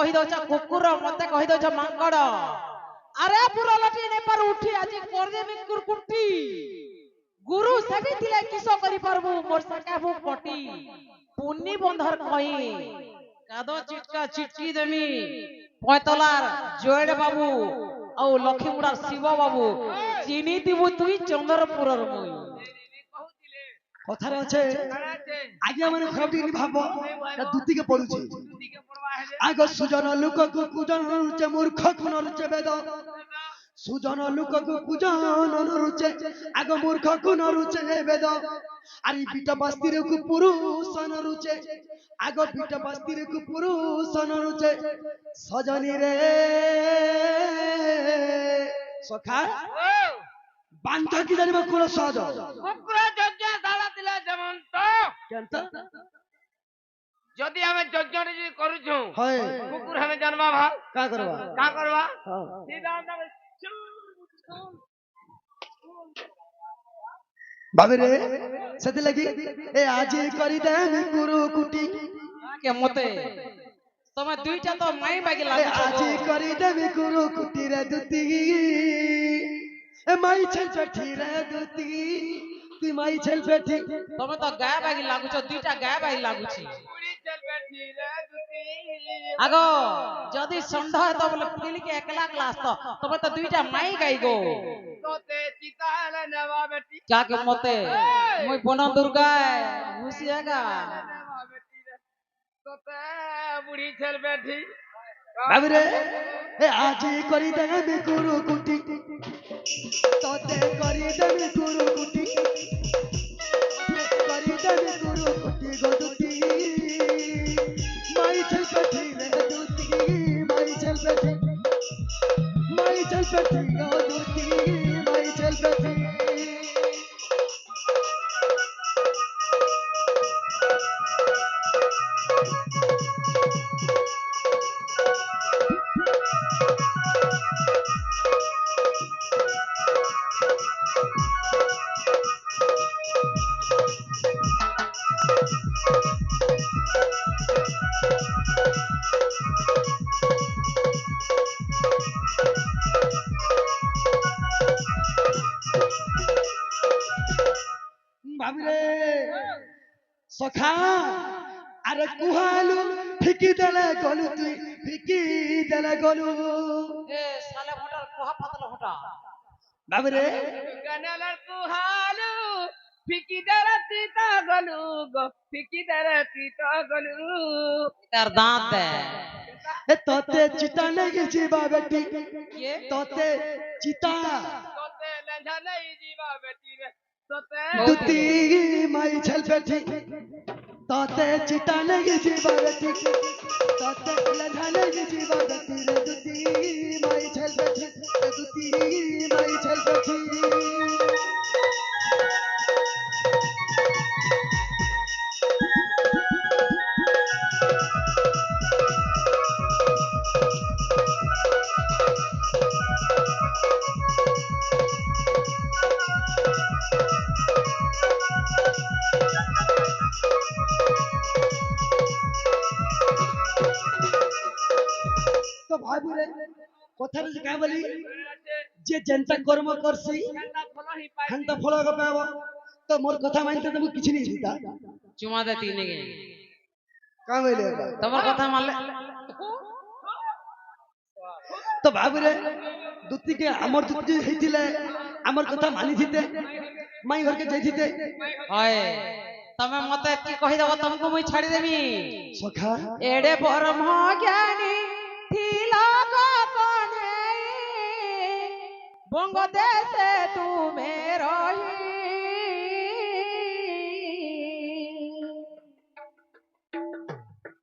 कहि दउछ कुकुर मते कहि दउछ मांकड़ अरे पूरा लटी ने पर उठी आज कर देबी कुरकुटी गुरु सेबी थिले किसो करि परबू मोर सकाबू पटी पुन्नी बंधर कहि कादो चिटका चिटकी देमी पयतलार जयड़ बाबू औ लखीमुड़ा शिव बाबू चिनी दिबू तुई चंद्रपुरर मुई कथार আছে আজ্ঞা মানে খবটি ভাব তা দুটি কে পড়ুছি আগ সুজন লোক কু কুজন রুচে মূর্খ কোন রুচে বেদ সুজন লোক কু কুজন রুচে আগ মূর্খ কোন রুচে বেদ আরি বিটা বাস্তির কু পুরুষ ন রুচে আগ বিটা বাস্তির কু পুরুষ ন রুচে সজনী রে সখা বান্ধা কি জানিবা কোন সহজ কুকুর যজ্ঞ দাঁড়া দিলে যেমন তো কেন যদি আমি যজ্ঞ করুছু হয় কুকুর আমি জানবা ভাব কা করবা কা করবা হ্যাঁ সিধা আমরা বাবে রে সেতে লাগি এ আজি করি দে আমি গুরু কুটি के मते तमे दुईटा तो माई बागी এ लागु আজি করি দে আমি গুরু কুটি রে দুতি এ মাই ছেল পেঠি রে দুতি তুই মাই ছেল পেঠি तमे तो गाय बागी लागु छ दुईटा गाय बागी लागु छी পুরি চলবে ধীরে দুতি आगो जदी संढ है तो बोले फिल के एकला क्लास तो तमे तो दुईटा माई गाई गो তোতে চিতালে নেবা বেটি क्या के मते मुई बन दुर्गा घुसियागा নেবা বেটি রে তোতে বুড়ি ছেল বেটি বাবে রে এ আজি করি দে আমি গুরু কুটি তোতে করি দে আমি গুরু কুটি করি দে আমি গুরু কুটি গো দুতি মাই ছেল পেঠি রে দুতি মাই ছেল পেঠি গো দুতি মাই ছেল পেঠি ভাবিরে সখা আরে কুহালু ফিকি দেলে গলু তুই ফিকি দেলে গলু ए साले फटा कोहा पतल फटा ভাবিরে গনালার কুহালু ফিকি দরতি তা গলু গো ফিকি দরতি তা গলু तार दांत है এ তোতে চিতা লাগি জিবা বেটি ये তোতে চিতা তোতে লেঞ্ঝা নাই জীবা বেটি রে তোতে দুতি মাই ছেল বেটি তোতে চিতা লাগি জিবা বেটি তোতে লধা লাগি জিবা বেটি রে দুতি মাই ছেল বেটি দুতি মাই ছেল বেটি তো ভাবিরে কথারে যে কাই বলি যে জনতা কর্ম করছি ফল হি পাই হান্তা ফল পাব তো মোর কথা মানতে তুমি কিছু নেই চিন্তা चुमा दे तीन के কাম হইলে तमर कथा मानले তো ভাবিরে দুতিকে আমার দুতি হইতিলে আমার কথা মানি দিতে মাই ঘরকে যাইতিতে ओए तमे मते की कहि देबो तुमको मुई छाड़ी देबी সখা एडे परम ज्ञानी थिला को कोने बंग देशे तुमे रही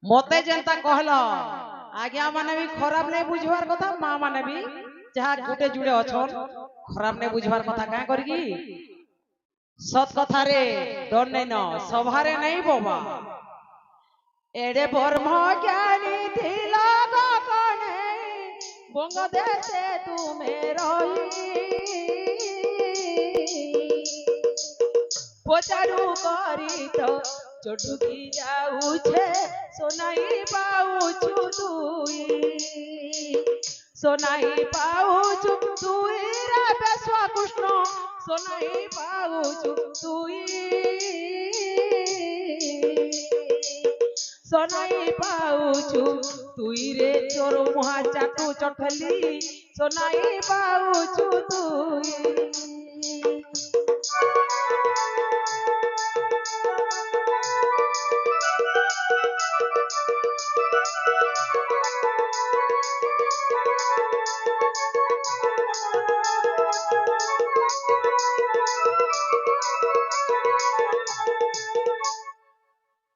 मते जनता कहलो आज्ञा माने भी खराब नहीं बुझवार कथा मां माने भी जहा गुटे जुड़े अछन खराब नहीं बुझवार कथा का करगी सत कथा रे डर नहीं न सभारे नहीं बाबा एडे ब्रह्म ज्ञानी थिला गगने बंग देशे तुमे रही पचारू करी तो चढ़ुकी जाऊ छे सोनाई पाऊ छु दुई সোনাই পাউছু তুই রে বেশা কৃষ্ণ সোনাই পাউছু তুই সোনাই পাউছু তুই রে চোর মুহা চাটু চটলি সোনাই পাউছু তুই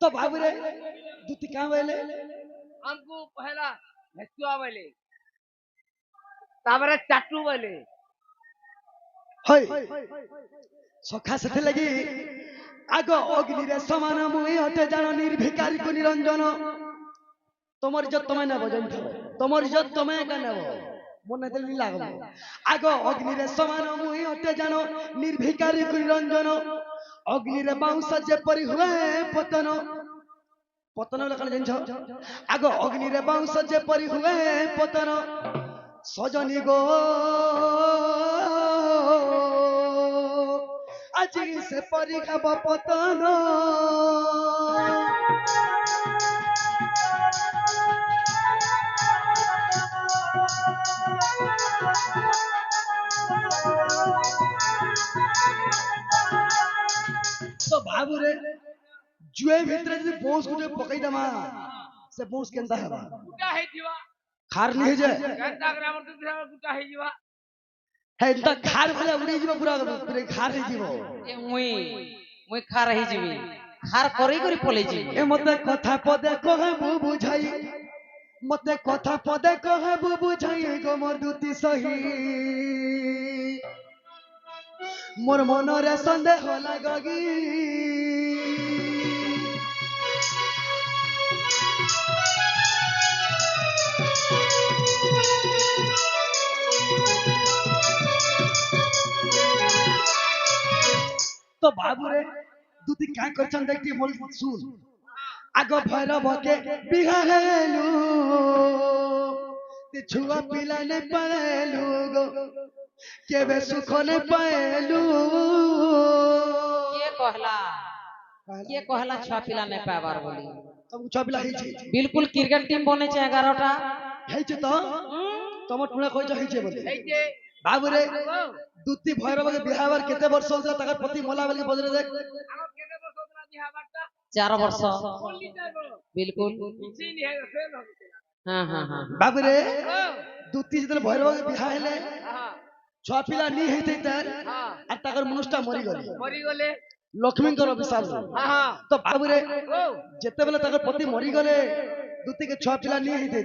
तो बाबू रे दूती कहाँ वाले हमको पहला भेचुआ वाले ताबरे चाटू वाले हई सखा से लगी आग अग्नि रे समान मुई हटे जान निर्भिकारी को निरंजन তোমার ইজ্জত তোমায় নেব জানতে তোমার ইজ্জত তোমায় কে নেব মনে দিল লাগবে আগ অগ্নিরে সমান মুই হতে জানো নির্ভিকারী নিরঞ্জন অগ্নিরে বাউঁশ যেপরি হুয়ে পতন পতন বলে কানে জানছ আগ অগ্নিরে বাউঁশ যেপরি হুয়ে পতন সজনী গো আজি সে পরি খাব পতন तो बाबू रे जुए भीतर जदी बोस गुटे पकई दमा से बोस केंदा हेबा गुटा है जीवा खार नहीं जे घंटा ग्राम तो गुटा है जीवा है इंता खार भले उड़ी जीव पूरा पूरे खार ही जीव এ মুই খার হই যাবি খার করি করি পলে যাবি ए मते कथा पदे कहे बु बुझाई मते कथा पदे कहे बु बुझाई गो मोर दुती सही मोर मन रे संदेह लागगी तो बाबू रे दूती क्या करछन देखती बोल सुन आग भैरव के बिहा हेलू ते छुआ पिला ने पालू गो केबे सुख ने पालू কে কহলা ছয় পিলা নে পাবার বলি तब छुआ पिला ही छे बिल्कुल क्रिकेट टीम बनेছে 11টা है छे तो तमर टुणा कहि है छे बोले এই যে बाबू रे दूती भैरव के बिहावर केते वर्ष होता तकर पति मोला वाली बजरे देख আমার কেটে বসো না জিহা বাটটা 4 বর্ষ বললি যাবো बिल्कुल চিনি है ফেল হবে हाँ हाँ हाँ बाबू रे ও दूती जदे भैरव के बिहा हेले হ্যাঁ छुआ पिला नी हेते तर হ্যাঁ আর তাকর মনুষ্টা মরি গলি মরি গলে লক্ষ্মীঙ্কর অভিশাপ হ্যাঁ হ্যাঁ তো বাবু রে ও যেতেবেলে তাকর পতি মরি গলে দুতি কে ছয় পিলা নি হেতে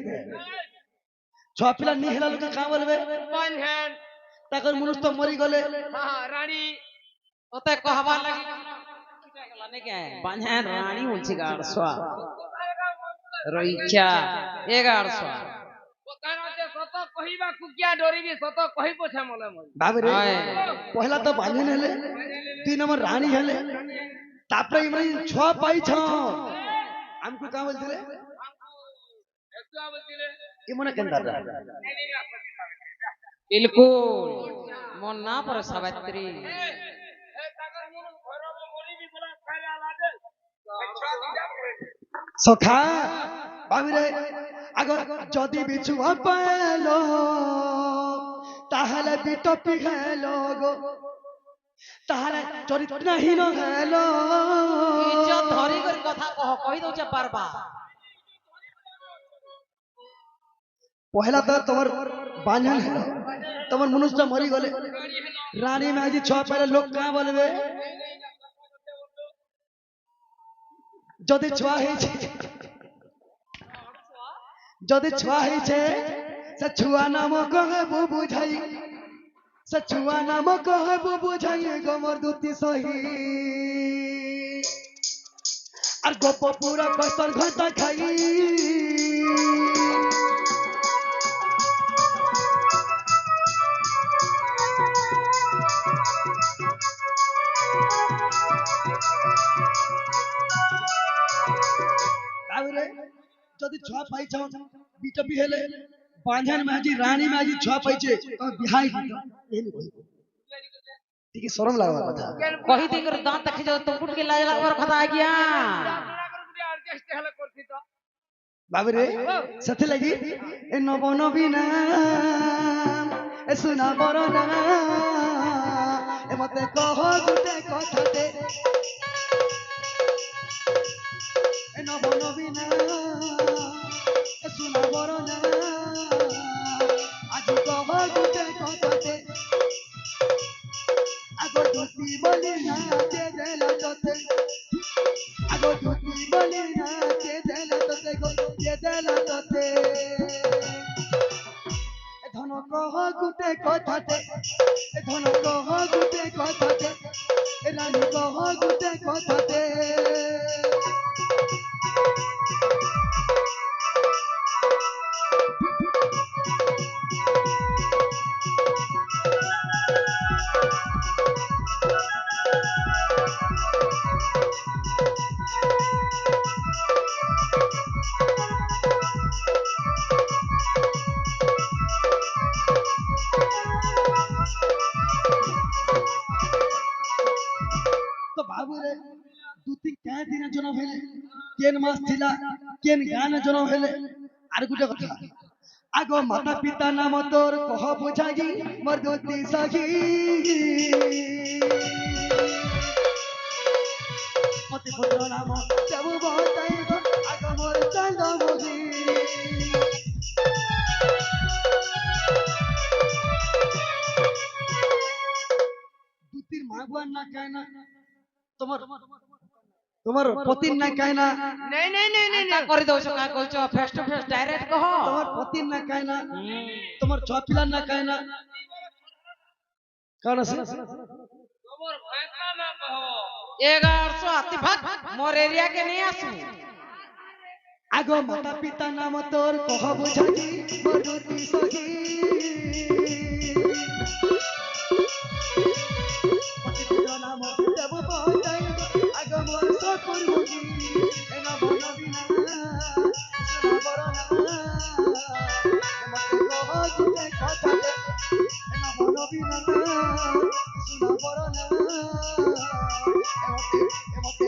ছয় পিলা নি হেলা লোকে কা বলবে वन हैंड তাকর মনুষ্টা মরি গলে हाँ रानी ওতে কহবা লাগি গলা নে কে বাঁধা রানী বলছি 1100 রইচা 1100 बताना जे सत कहिबा कुकिया डरिबी सत कहि पोछे मले मले बाबू रे हाय। पहला तो बांधन हेले तीन नंबर रानी हेले तापरे इमरे छह पाई छ हमको का बोलतिले एकटा बतिले इमने केंदा बिल्कुल मन ना पर सावित्री ए ताकर मुन घरब मरी भी बोला खाया लागे अच्छा दिजा सखा बाबू रे अगर जदी बिछुआ पालो ताहले बिटपी हेलो गो ताहले चरित्रहीन हेलो इज्जत धरी कर কথা কহি দউছে বারবার पहला तो तमर बांधन हेलो तमर मनुष्य मरी गले रानी में आज छ पहले लोग का बोलबे जदी छुआ है जदी छुआ है से छुआ नाम कहे बु बुझाई से छुआ नाम कहे बु बुझाई गमर दूती सही और गोप पूरा कसर घटा खाई जदि छुआ पाई छ बीटपी हेले बांझन में आज रानी में आज छुआ पाइछे तो बिहाई दी ठीक है शरम लागवा कथा कही दी कर दांत देखि जाओ तो फुट के लाज लगवार कथा आ गया एडजस्ट हेले करथि तो बाबू रे सथे लगी ए नव नवीना ए सुना बरना ए मते कह गुटे कथाते ए नव नवीना ए सुना बरना आज कह गुटे कथाते आगो धोती बोली ना दे देला तते आगो धोती बोली ना दे देला तते गो दे देला तते ए धन कह गुटे कथाते ए धन कह गुटे कथाते ए रानी कह गुटे कथाते तो बाबू रे दुती काय दिन जन्म हेले केन मास थिला केन गान जन्म हेले आर गुटे कथा आगो माता पिता नाम तोर कह बुझागी मोर दुती सखी पति पुत्र नाम देव बताई गो आगो मोर चंद मुगी दुतीर मागवान ना कहना তোমার পতির না কায়না नहीं नहीं नहीं नहीं তা করে দউছ কা কইছ ফেস টু ফেস ডাইরেক্ট কহ তোমার পতির না কায়না তোমার ছ পিলার না কায়না কারণ আছে तोमर भाषा ना कहो 1100 আতি ভাগ মোর এরিয়া কে নিয়ে আসু আগো মাতা পিতা নাম তোর কহ বুঝাজি মরুতি সখী পতি পুত্র নাম দেব বতাই আগো মোর সকুর মুগি এ নব নবীনা সোনা বরনা মতে কহ গুটে কথাতে এ নব নবীনা সোনা বরনা এমতে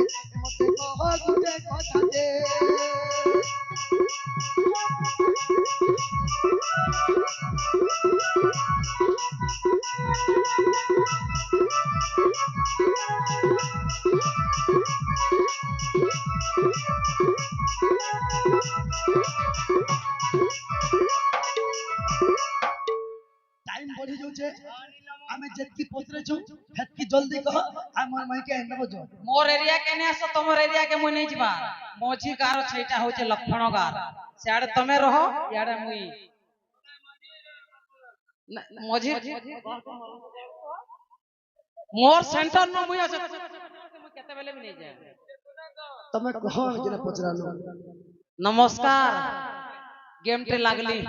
কহ গুটে কথাতে टाइम बढ़ी जाउछे हमें जेतकी पचरेछु हेतकी जल्दी कह हमर माई के एंड बजो मोर एरिया के ने आसो तमर एरिया के मुई नहीं जिबा मोझी गार छैटा होचे लक्षण गार सियाड़े तमे रहो याड़े मुई मोझी मोर सेंटर न मुई आसे मुई केते बेले भी नहीं जाए तमे कह जेना पचरालो नमस्कार गेम टे लागली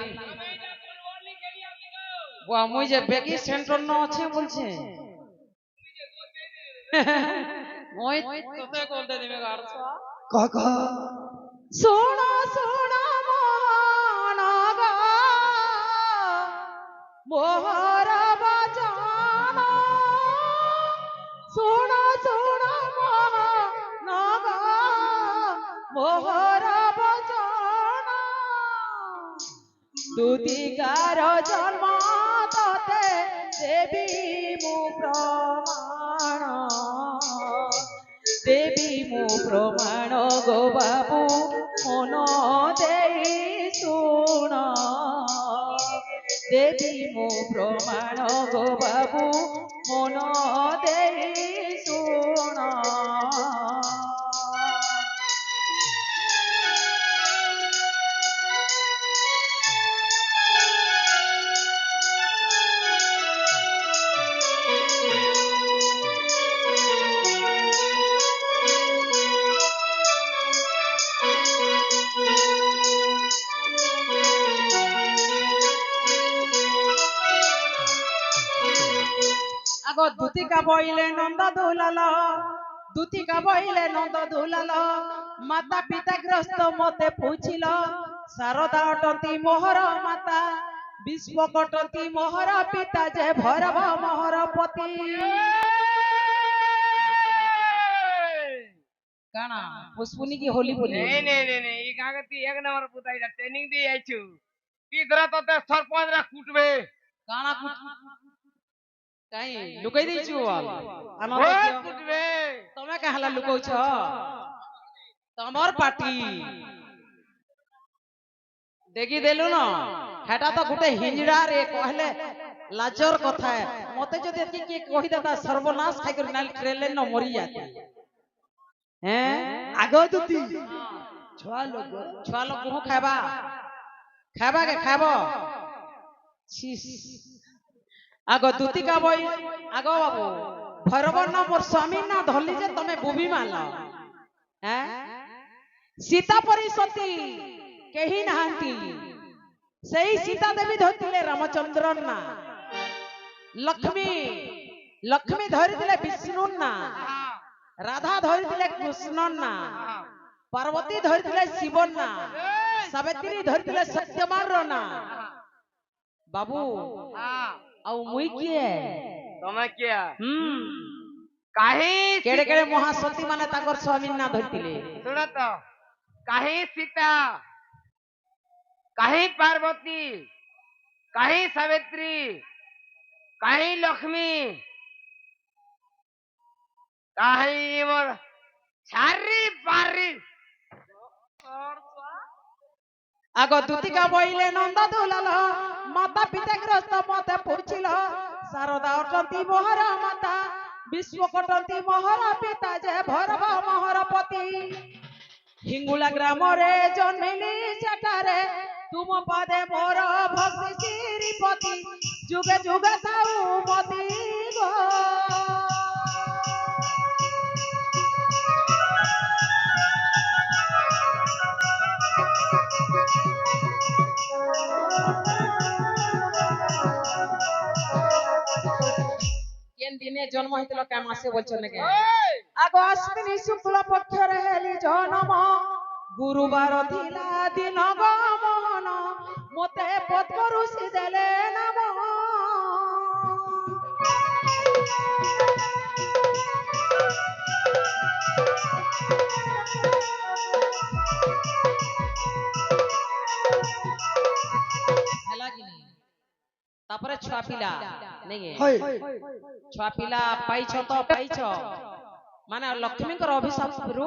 वो मुई जे बेगी सेंटर न আছে বলছে মই তোতে বলতে দিবে গাড়ছা कह সোনা সোনা মনগা মোহর বাজানা সোনা সোনা মনগা মোহর বাজানা দুদিগার জন্ম ততে দেবী মু প্রমাণ দেবী মু প্রমাণ গো বাবু মন দেই শুণ দেবী মু প্রমাণ গো বাবু মন দেই শুণ আগো দুতিকা বইলে নন্দ দুলাল দুতিকা বইলে নন্দ দুলাল মাতা পিতা গ্রস্ত মতে পুছিল শারদা অটন্তি মোহর মাতা বিশ্ব কটন্তি মোহর পিতা যে ভৈরব মোহর পতি কানা পুষ্পুনি কি হোলি বলি নেই এই গাগতি এক নম্বর পুতাইটা ট্রেনিং দিয়ে আইছু কি ধরা তোতে সরপঞ্চরা কুটবে কানা কাই লুকাই দেইছু আনন্দ ওই দিও। কুটবে তুমি কাহলা লুকাউছ তোমার পার্টি দেখি দেলু না হেটা তো গোটে হিঞ্জড়া রে কহলে লাজর কথা মতে যদি এতি কি কহি দেতা সর্বনাশ খাই করে নাল ট্রেলে ন মরি যাতে হ্যাঁ আগ দুতি ছুয়া লোক ছুয়া লোক কোন খাইবা খাইবা কে খাইব ছিস আগ দুতি কা বই আগ বাবু ভৈরব না মোর স্বামী না ধরলি যে তুমি বুবি মাল হ্যাঁ সীতা পরি সতী কেহি নাহান্তি সেই সীতা দেবী ধরতিলে রামচন্দ্র না লক্ষ্মী লক্ষ্মী ধরিলে বিষ্ণু না রাধা ধরিলে কৃষ্ণ না পার্বতী ধরিলে শিব না সাবিত্রী ধরিলে সত্যমার না বাবু আউ মুই কিয়ে তুমি কিয়া হুম কাহি কেড়ে কেড়ে মহাসতী মানে তাকর স্বামী না ধরিলে শুন তো কাহি সীতা কাহি পার্বতী কাহি সাবিত্রী কাহি লক্ষ্মী কাহি মোর সারি পারি আগ দুতিকা বইলে নন্দ দুলাল মাতা পিতা গ্রস্ত মতে পৌঁছিল শারদা অটন্তি মোহর মাতা বিশ্ব কটন্তি মোহর পিতা যে ভৈরব মোহর পতি হিঙ্গুলা গ্রামরে জন্মিলি সেটারে তুম পাদে মোর ভক্তি শ্রীপতি যুগে যুগে তাউ মতি গো কেন দিনে জন্ম হইছিল কে মাসে বলছো নাকি আগ অশ্বিনী শুক্ল পক্ষরে হেলি জন্ম গুরুবার থিলা দিন গমন মতে পদ্ম ঋষি দেলে নাম হেলা কি নাই তারপরে ছুয়া পিলা নেই হয় ছুয়া পিলা পাইছ তো পাইছ মানে লক্ষ্মীଙ୍କର অଭିଶାପରୁ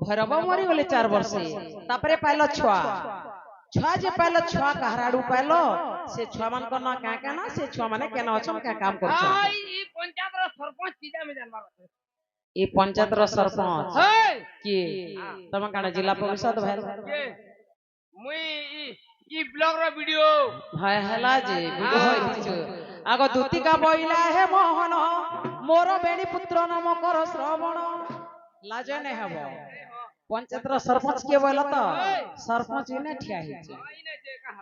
ଭୈରବ ମରିଗଲେ 4 ବର୍ଷେ ତାପରେ ପାଇଲ ଛୁଆ ଛୁଆ ଯେ ପାଇଲ ଛୁଆ କାହାରାଡୁ ପାଇଲ ସେ ଛୁଆ ମାନଙ୍କ ନା କାଁ କାଁ ନା ସେ ଛୁଆ ମାନେ କେନ ଅଛନ୍ କାଁ କାମ କରୁଛନ୍ এই পঞ্চায়েতর সরপঞ্চ কিটা আমি জানবার আছে এই পঞ্ଚାୟତର ସରପଞ୍ଚ হেই କିଏ ତମ କାଣ ଜିଲ୍ଲା ପରିଷଦ ଭାଇ কে মুই ই ব্লগর ভিডিও ভাই হেলা যে ভিডিও হই দিଛୁ আগ দুতিকা বইলা হে মোହନ ମୋର ବେଣୀ ପୁତ୍ର ନାମ କର ଶ୍ରବଣ ଲାଜ ନେ ହେବ ପଞ୍ଚାୟତର ସରପଞ୍ଚ କିଏ ବୋଇଲ ତ ସରପଞ୍ଚ ଇନେ ଠିଆ ହେଇଛି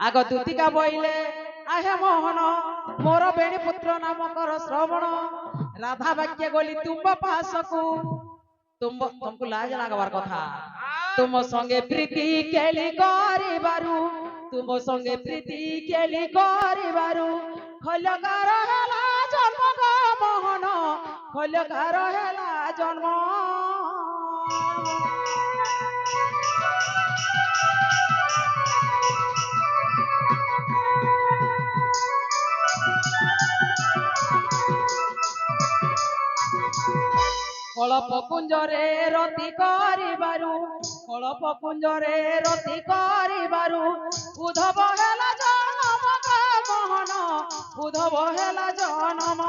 আগ দুতিকা বইলে আহে মোহন মোর বেণী পুত্র নাম কর শ্রবণ রাধা বাক্য গলি তুম্ব পাশকু তুমকু লাজ লাগবার কথা তুম সঙ্গে প্রীতি কেলি করিবারু তুম সঙ্গে প্রীতি কেলি করিবারু খলকার হেলা জন্ম গো মোহন খলকার হেলা জন্ম কলপ কুঞ্জরে রতি করিবারু কলপ কুঞ্জরে রতি করিবারু উদ্ধব হেলা জনম গো মোহন উদ্ধব হেলা জনম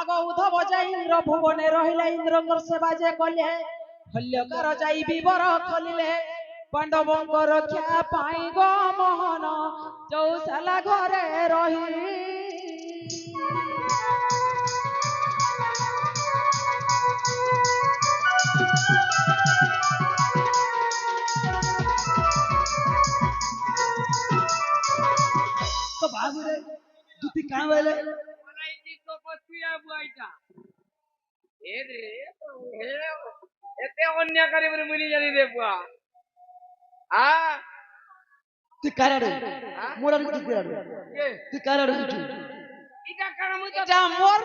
আগ উদ্ধব যাই ইন্দ্র ভুবনে রহিলে ইন্দ্রঙ্গর সেবা যে কলে হল্যকার যাই বিবর খলিলে পাণ্ডবঙ্ক রক্ষা পাই গো মোহন চৌশালা ঘরে রহি তুই কাঁ বেলে বলাইছি তো পছিয়া বুইটা এ রে হে এতে অন্য করে বলে মুনি জানি রে বুয়া আ তুই কারাড়ে মোরার তুই কারাড়ে কে তুই কারাড়ে উঠু এটা কারণ মুই তো এটা মোর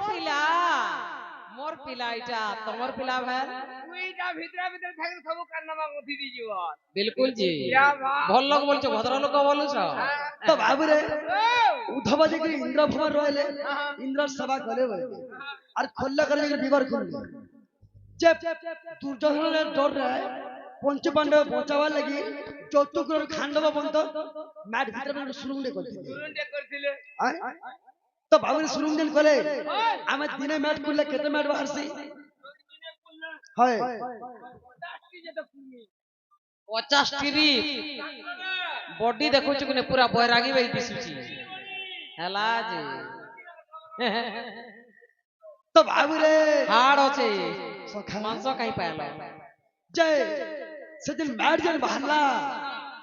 পিলা এটা তোমার পিলা ভাই তুইটা ভিতরে ভিতরে থাকে সব কান্নামা গথি দি জীবন বিলকুল জি ইয়া বা ভাল লোক বলছো ভদ্রলোক বলছ তো বাবুরে ও উদ্ধব যে ইন্দ্র ভবন রইলে ইন্দ্রর সেবা করে বলে আর খল্লা করে যে বিবার করলে যে দুর্যোধনের ডরে পঞ্চপাণ্ডব বচাবার লাগি চতুর্গ্রহ খান্ডব বন্ত ম্যাট ভিতরে সুরুঙ্গে করতে তুরন্তে করছিলে তো বাবুরে সুরুঙ্গেন করে আমার দিনে ম্যাট করলে কেতে ম্যাট বাহারছি হয় দাসটি যেটা কুমি 50 টিরি বডি দেখুଛୁ কিনে পুরা বৈরাগী বেই দিସୁଛି ହେଲା ଯେ তো বাবুরে হাড় ଅଛି সখা ମାଂସ କାହିଁ ପାଇଲ যে সেদিন ম্যাট যেন বাহারলা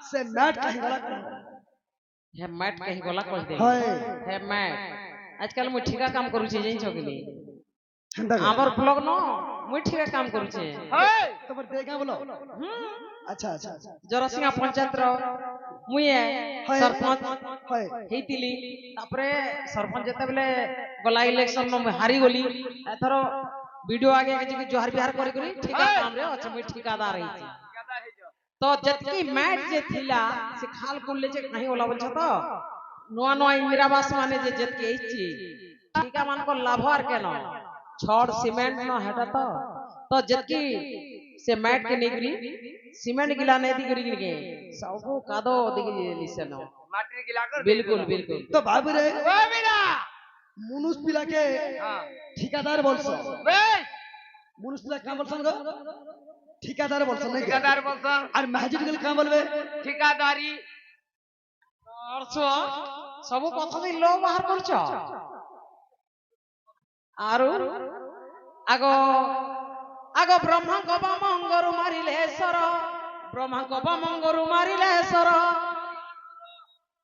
সে ম্যাট কাহি গলা ହେ ମ୍ୟାଟ କାହିଁ ଗଲା କହିଦେ হয় ହେ ମ୍ୟାଟ ଆଜକାଲ ମୁଁ ଠିକା କାମ କରୁଛି ଜାଣିଛ କି ନି হেন্দা আমার ব্লগ ন মুই ঠিকা কাম করুছে হেই তোমার দেখা বলো আচ্ছা আচ্ছা জরসিংহা পঞ্চায়েত র মুই হয়। সরপঞ্চ হয় ହେଇଥିଲି ତାପରେ ସରପଞ୍ଚ ଯେତେବେଳେ ଗଲା ଇଲେକ୍ସନ ମୁଁ ହାରି ଗଲି ଏଥର ଭିଡିଓ ଆগে କିଛି ଜୁହାର ବିହାର କରି କରି ଠିକା କାମରେ ଅଛି ମୁଇ ଠିକାଦାର ହେଇଛି গাদা হইছো তো যেতকি ম্যাট যে থিলা সে খাল করলে যে কাহি ওলা বলছ তো নয়া নয়া ইন্দিরাবাস মানে যে যেতকি এইছি ঠিকা মানক লাভ আর কেন ছড় সিমেন্ট ন হেটা তো যেতকি সে ম্যাট কে নেগরি সিমেন্ট গিলা নেই দিগরি কে সবু কাদো দিগি লিছে ন মাটির গিলা কর বিলকুল বিলকুল তো বাবুরে ও বিনা মুনুষ পিলাকে হ্যাঁ ঠিকাদার বলছো বেশ মুনুষ পিলা কাম বলছো গো ঠিকাদার বলছো নাকি ঠিকাদার বলছো আর মাহাজির গেলে কাম বলবে ঠিকাদারি অর্থ সবু কথা দি লো বাহার করছ আরু আগ আগ ব্রহ্মাঙ্ক বামঙ্গরু মারিলে সর ব্রহ্মাঙ্ক বামঙ্গরু মারিলে সর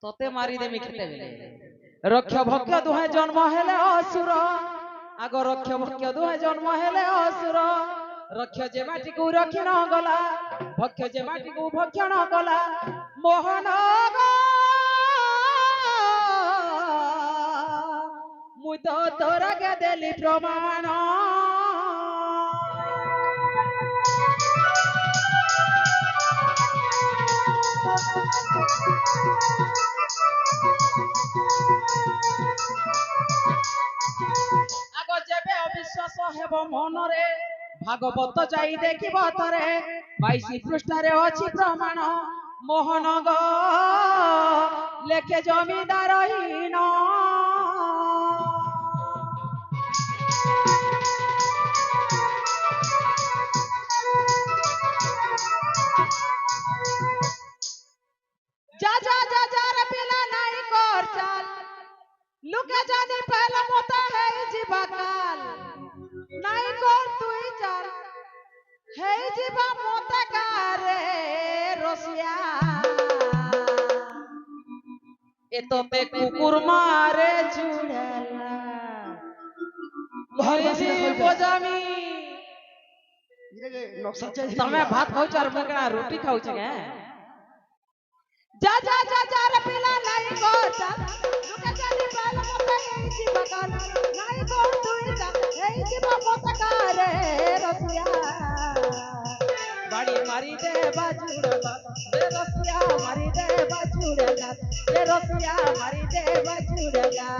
তোতে মারি দেমি খেতে বেলে রক্ষ ভক্ষ দুহে জন্ম হেলে অসুর আগ রক্ষ ভক্ষ দুহে জন্ম হেলে অসুর রক্ষ যে মাটিকু রক্ষি ন গলা ভক্ষ যে মাটিকু ভক্ষ ন গলা মোহন গো মুই তো তোরাকে দেলি প্রমাণ আগ যেবে অবিশ্বাস হেব মনরে ভাগবত যাই দেখিব তরে 22 পৃষ্ঠারে ଅଛି প্রমাণ মোহন গো লেখে জমিদারহীন যা যা যা যা রে পিলা নাই কর চাল লুকে জানি পেল মতো হেই জিবা কাল নাই কর তুই চাল হেই জিবা মতো কারে রসিয়া এততে কুকুর মারে চুড়ালা ভইছি বজামি নকশা চাই તમે ભાત ખાવ છો আর મુકડા રોટી ખાવ છે કે যা যা যা যা রে পিলা নাই গোটা লুকে জানি পাল মতে এই জীবকাল নাই গো তুই যা এই জীব মতকারে রসিয়া বাড়ি মারি দে বাজুড়লা রে রসিয়া মারি দে বাজুড়লা রে রসিয়া মারি দে বাজুড়লা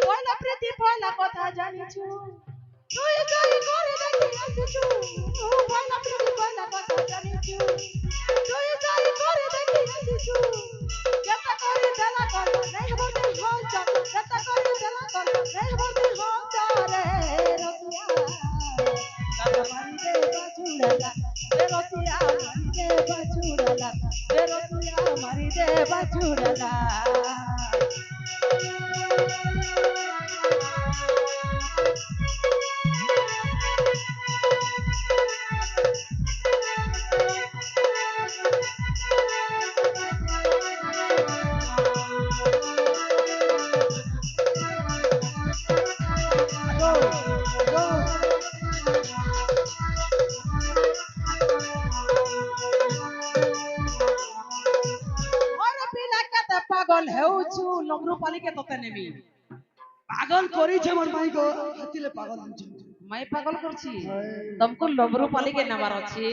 পয়লা প্রীতি পয়লা কথা জানিছু তুই যাই করে দেখি আসিছু পয়লা প্রীতি পয়লা কথা জানিছু তুই যাই করে দেখি আসিছু যেটা করে দেলা কর নাই হতে হল চল যেটা করে দেলা কর লমরু পালিকে তোতে নেবি পাগল করেছে আমার মাই গো হাতিলে পাগল হচ্ছে মাই পাগল করছি তমকু লমরু পালিকে নেবার আছে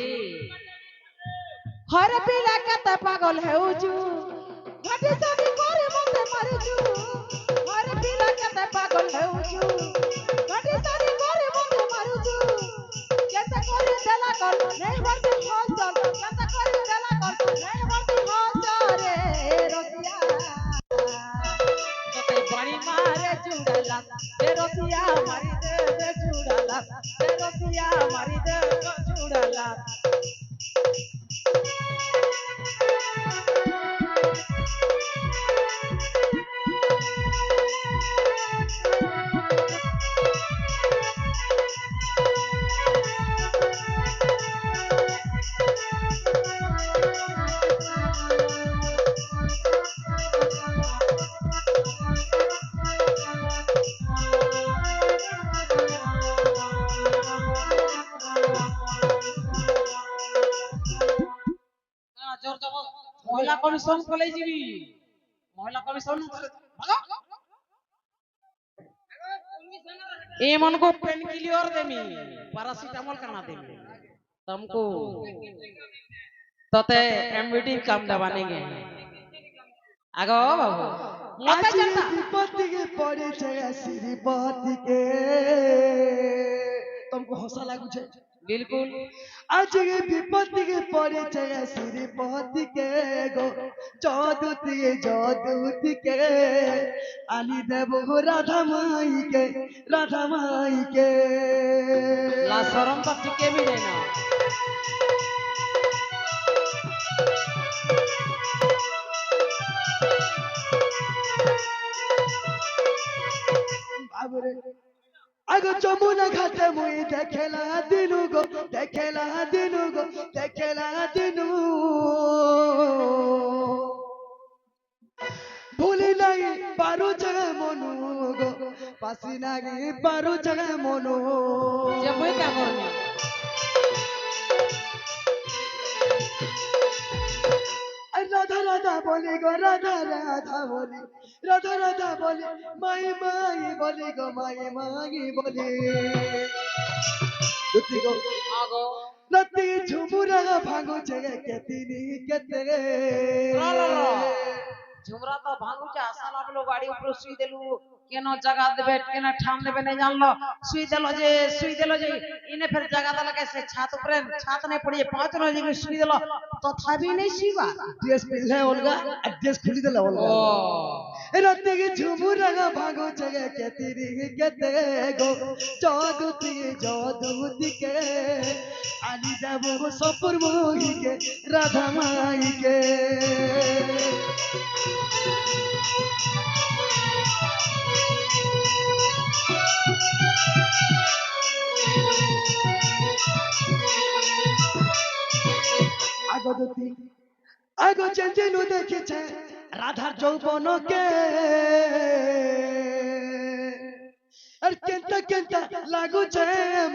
হরে পিলা কেতে পাগল হেউচু ঘাটি সাদি করে মতে মারিচু হরে পিলা কেতে পাগল হেউচু ঘাটি সাদি করে মতে মারিচু কেতে করে দেলা কল নেই বলতে ফল চল কেতে করে দেলা কল নেই বলতে ফল চরে রসিয়া তোতে বাড়ি মারে চুড়ালা এ রসিয়া মারি দে চুড়ালা এ রসিয়া মারি দে চুড়ালা জোর জব মহিলা কমিশন কলে যাবি মহিলা কমিশন এমনকো পেন কিলিয়র দেমি প্যারাসিটামল কানা দেমি तुमको तते एमबीटी काम दबानेंगे आगो बाबू मत आज जानता विपत्ति के पड़े छे श्रीपति के तुमको हंसा लागू छे बिल्कुल आज ये विपत्ति के पड़े छे श्रीपति के गो जादूती के आली देव राधा माई के ला शरम तो टिके भी नहीं ना बाबरे आगो जमुना घाटे मुई देखेला दिनु गो भूली नहीं पारू जगह मनु गो पासी नहीं पारू जगह मनु जब मैं क्या करूँ राधा राधा बोली गो राधा राधा बोली माई बोली गो माई बोली दुती गो आगो नती झुमुरा भागो जगे केते झुमरा तो भागू जा साला लोग गाड़ी ऊपर सुई देलु केनो जगह देबे केनो ठाम देबे नहीं जानलो सुई देलो जे इने फिर जगह देला कैसे छात ऊपर छात नहीं पड़ी पांच रोज की सुई देलो तथापि नहीं सीवा ड्रेस पहले ओलगा ड्रेस खुली देला ओलगा ओ नती के झुमुरा भागो जगे केते गो जादूती के आली देव सपुर मोही के राधा माई के आगो चंचलू देखी छे राधार যৌবন के আর কেনতা লাগু छे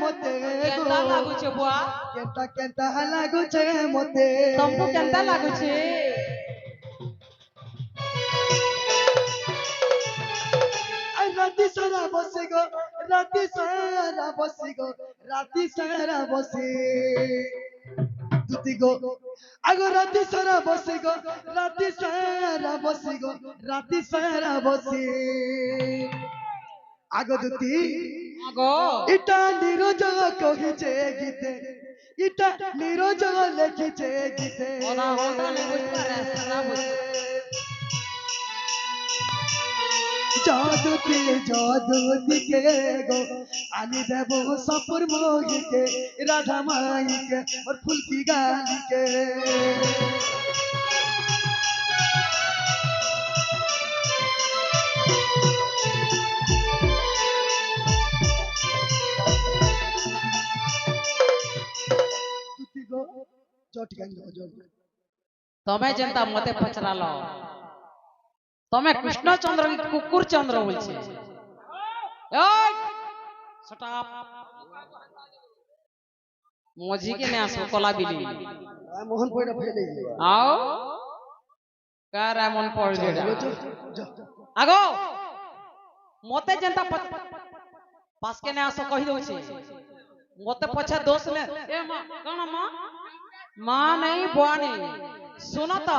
মতে केंता लागू छे बुआ केनता लागू छे मते तुमको केंता लागू छे राती सारा बसी दुती गो आगो राती सारा बसी आगो दुती आगो इटा नीरज कहिचे गीते इटा नीरज लेखिचे गीते ओना होता नहीं बुझ पारे सारा बुझ जादूती के गो आली देव सपुर मोही के राधा माई के और फूल की गाली के तमे जनता मते पचरालो तमे कृष्णचंद्र की कुकुर चंद्र बोलछे ओय स्टॉप मोजी के ने आसो कला बिली मोहन पोइडा फेले आओ কার এমন পড়ছে যা। আগো মতে যেনতা পাসকে নে আস কহি দউছি মতে পছে দোষ নে এ মা কোন মা মা নাই বুয়া নেই শুনো তো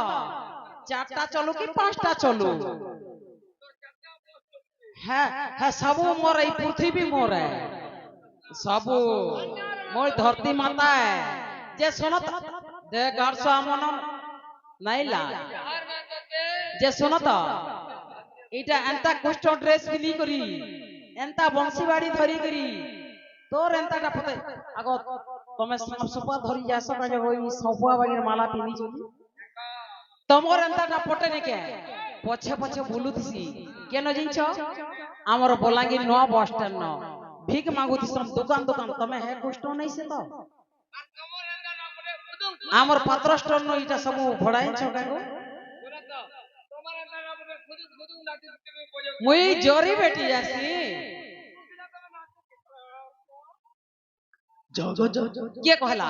চারটা চলু কি পাঁচটা চলু হ্যাঁ হ্যাঁ সবু মোর এই পৃথিবী মোর সবু মোর ধরती মাতা যে শুনো তো দে গারস আমন নাইলা যে শুনো তো এটা এন্তা কষ্ট ড্রেস পিনি করি এন্তা বংশী বাড়ি ধরি করি তোর এন্তাটা পতে আগ তুমি সুপা ধরি যাস কাজে ওই সপুয়া বাগের মালা পিনি চলি তোমার এন্তাটা পটে নেকে পছে পছে বুলুথিসি কেন জিনছ আমার বলাঙ্গীর নয়া বাস স্ট্যান্ড ন ভিক মাগুথিসম দোকান দোকান তুমি হে কষ্ট নাইছে তো আমার পাত্র স্টোর ন এটা সব ভড়াইছ কাগো মুই জরি বেটি আসি কে কহলা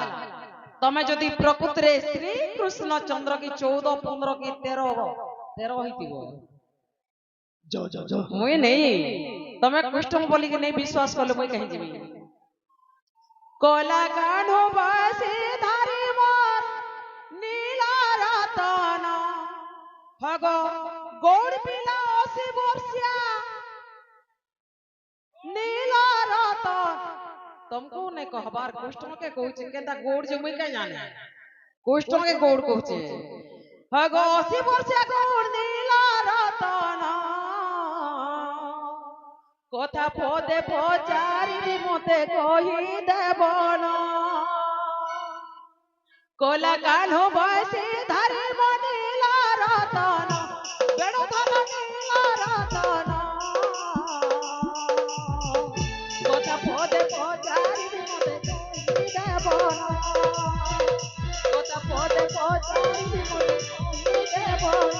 তুমি যদি প্রকৃতরে শ্রী কৃষ্ণ চন্দ্র কি 14 15 কি 13 হইতিব মুই নেই তুমি কৃষ্ণ বলি কি নেই বিশ্বাস করলে মুই কহি যাবি কলা কানো বাসে ধারি মোর নীলা রতন হগ গৌড় পিলা 80 বর্ষিয়া নীলা রতন तुमको नहीं कहबार कुष्ठम के कहूचे केता गोड़ जे मुई का जाने कुष्ठम के गोड़ कहूचे हगो 80 वर्षिया गोड़ नीला रतन কথা পদে পচারি মতে কহি দেবন কলা কালো বয়সে ধারে নীলা রতন বেড়ো ধন নীলা রতন কথা পদে পচারি মতে কহি দেবন কথা পদে পচারি মতে কহি দেবন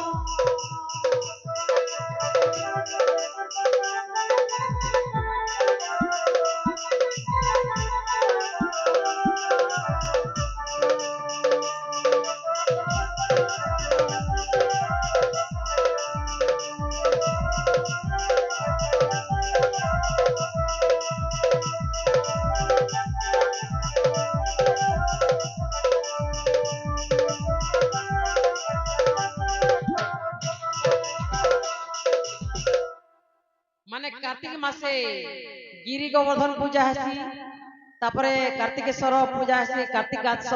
মানে কার্তিক মাসে গিরি গোবর্ধন পূজা হাসি তারপরে কার্তিকেশ্বর পূজা হাসি কার্তিকাৎস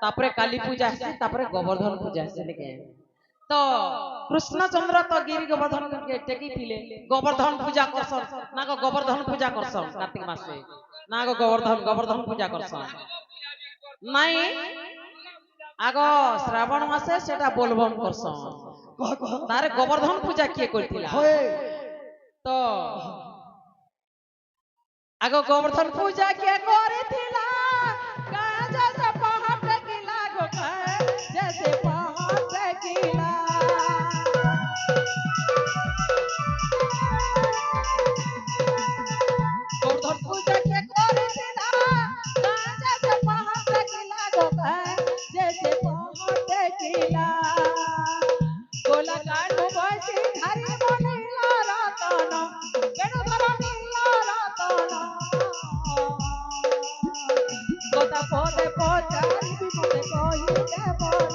তারপরে কালী পূজা হাসি তারপরে গোবর্ধন পূজা হাসি লেগে তো কৃষ্ণচন্দ্র তো গিরি গোবর্ধন টেকি থিলে গোবর্ধন পূজা করছন না গো গোবর্ধন পূজা করছন কার্তিক মাসে না গো গোবর্ধন পূজা করছন নাই আগ শ্রাবণ মাসে সেটা বলবম করছন তারে গোবর্ধন পূজা কে করতিলা তো আগো গোবর্ধন পূজা কে করেছিলা গাজা সে পাহাড় টেকিলা গো জেসে পাহাড় টেকিলা গোবর্ধন পূজা কে করেছিলা গাজা সে পাহাড় টেকিলা গো জেসে পাহাড় টেকিলা গোলা কানো বসে ধারি মনিলা রতন বেড়ো ধরা নীলা রতন কথা পদে পচারি বিমতে কহি দেবন